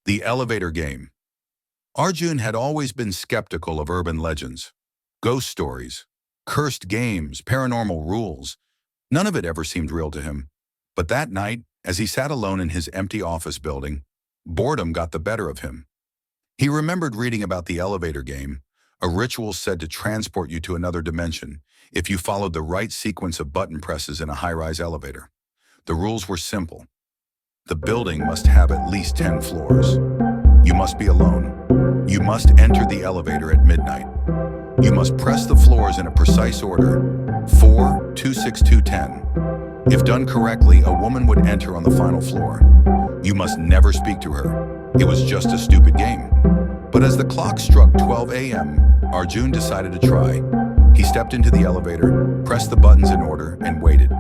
The elevator game. Arjun had always been skeptical of urban legends, ghost stories, cursed games, paranormal rules. None of it ever seemed real to him. But that night, as he sat alone in his empty office building, boredom got the better of him. He remembered reading about the elevator game, a ritual said to transport you to another dimension if you followed the right sequence of button presses in a high-rise elevator. The rules were simple. The building must have at least 10 floors. You must be alone. You must enter the elevator at midnight. You must press the floors in a precise order, 4, 2, 6, 2, 10. If done correctly, a woman would enter on the final floor. You must never speak to her. It was just a stupid game. But as the clock struck 12 a.m., Arjun decided to try. He stepped into the elevator, pressed the buttons in order, and waited.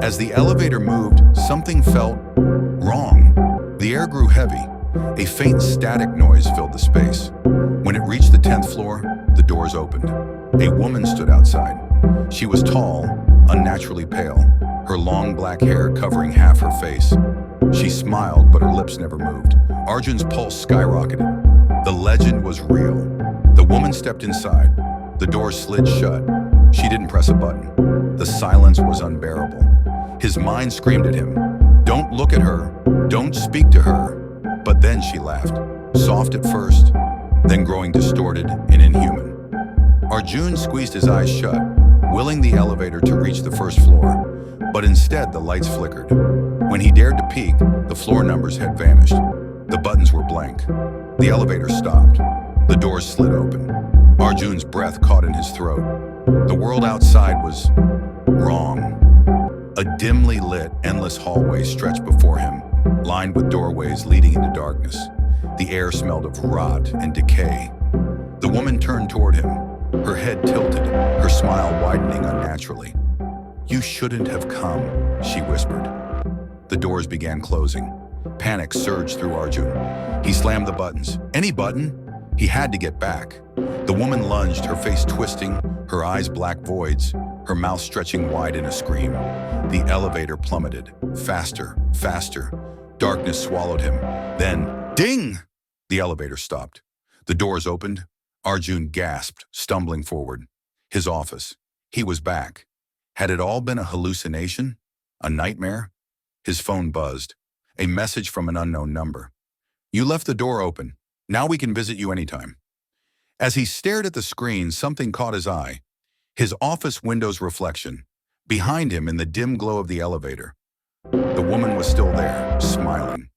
As the elevator moved, something felt wrong. The air grew heavy. A faint static noise filled the space. When it reached the 10th floor, the doors opened. A woman stood outside. She was tall, unnaturally pale, her long black hair covering half her face. She smiled, but her lips never moved. Arjun's pulse skyrocketed. The legend was real. The woman stepped inside. The door slid shut. She didn't press a button. The silence was unbearable. His mind screamed at him, "Don't look at her. Don't speak to her." But then she laughed, soft at first, then growing distorted and inhuman. Arjun squeezed his eyes shut, willing the elevator to reach the first floor. But instead, the lights flickered. When he dared to peek, the floor numbers had vanished. The buttons were blank. The elevator stopped. The doors slid open. Arjun's breath caught in his throat. The world outside was wrong. A dimly lit, endless hallway stretched before him, lined with doorways leading into darkness. The air smelled of rot and decay. The woman turned toward him, her head tilted, her smile widening unnaturally. "You shouldn't have come," she whispered. The doors began closing. Panic surged through Arjun. He slammed the buttons. Any button? He had to get back. The woman lunged, her face twisting, her eyes black voids, her mouth stretching wide in a scream. The elevator plummeted. Faster, faster. Darkness swallowed him. Then, ding! The elevator stopped. The doors opened. Arjun gasped, stumbling forward. His office. He was back. Had it all been a hallucination? A nightmare? His phone buzzed. A message from an unknown number. "You left the door open. Now we can visit you anytime." As he stared at the screen, something caught his eye. His office window's reflection. Behind him in the dim glow of the elevator. The woman was still there, smiling.